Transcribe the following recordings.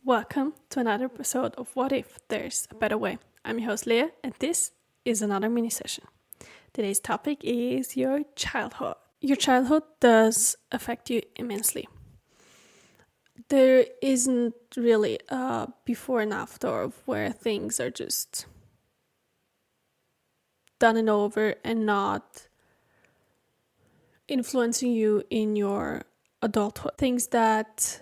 Welcome to another episode of What If There's a Better Way. I'm your host Leah, and this is another mini session. Today's topic is your childhood. Your childhood does affect you immensely. There isn't really a before and after of where things are just done and over and not influencing you in your adulthood. Things that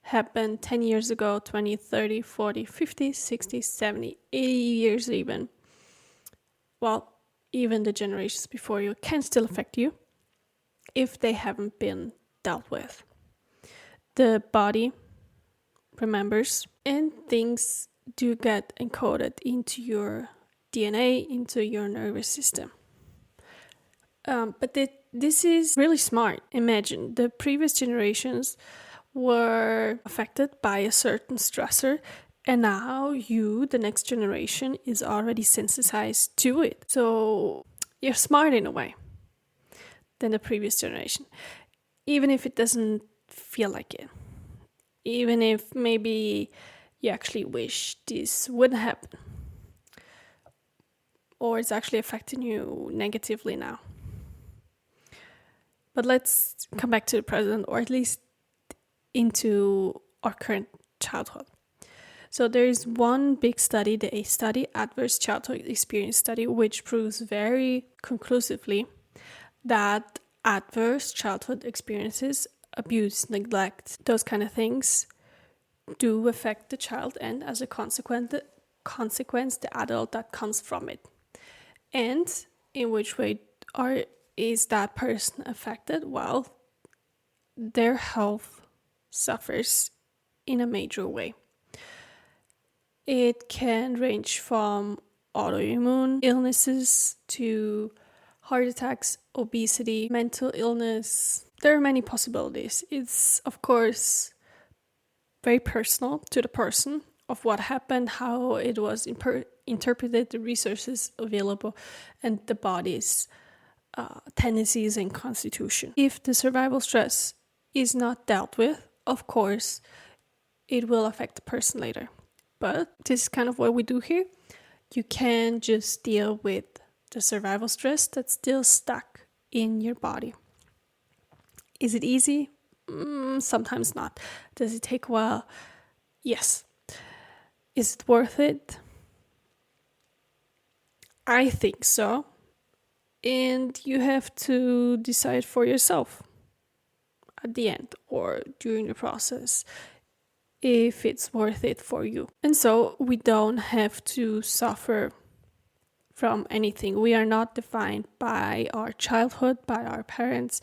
happened 10 years ago, 20, 30, 40, 50, 60, 70, 80 years even. Well, even the generations before you can still affect you if they haven't been dealt with. The body remembers, and things do get encoded into your DNA, into your nervous system. But this is really smart. Imagine the previous generations were affected by a certain stressor, and now you, the next generation, is already sensitized to it. So you're smart in a way than the previous generation, even if it doesn't feel like it. Even if maybe you actually wish this wouldn't happen, or it's actually affecting you negatively now. But let's come back to the present, or at least into our current childhood. So there is one big study, the ACE study, Adverse Childhood Experience Study, which proves very conclusively that adverse childhood experiences, abuse, neglect, those kind of things do affect the child, and as a consequence, the adult that comes from it. And in which way is that person affected? Well, their health suffers in a major way. It can range from autoimmune illnesses to heart attacks, obesity, mental illness. There are many possibilities. It's, of course, very personal to the person of what happened, how it was interpreted, the resources available, and the body's tendencies and constitution. If the survival stress is not dealt with, of course, it will affect the person later. But this is kind of what we do here. You can just deal with the survival stress that's still stuck in your body. Is it easy? Sometimes not. Does it take a while? Yes. Is it worth it? I think so. And you have to decide for yourself at the end or during the process if it's worth it for you. And so we don't have to suffer from anything. We are not defined by our childhood, by our parents,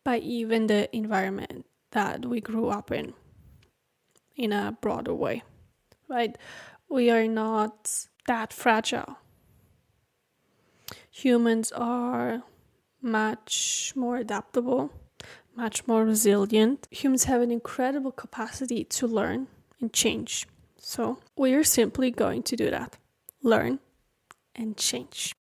by even the environment that we grew up in a broader way, right? We are not that fragile. Humans are much more adaptable, much more resilient. Humans have an incredible capacity to learn and change. So we are simply going to do that. Learn and change.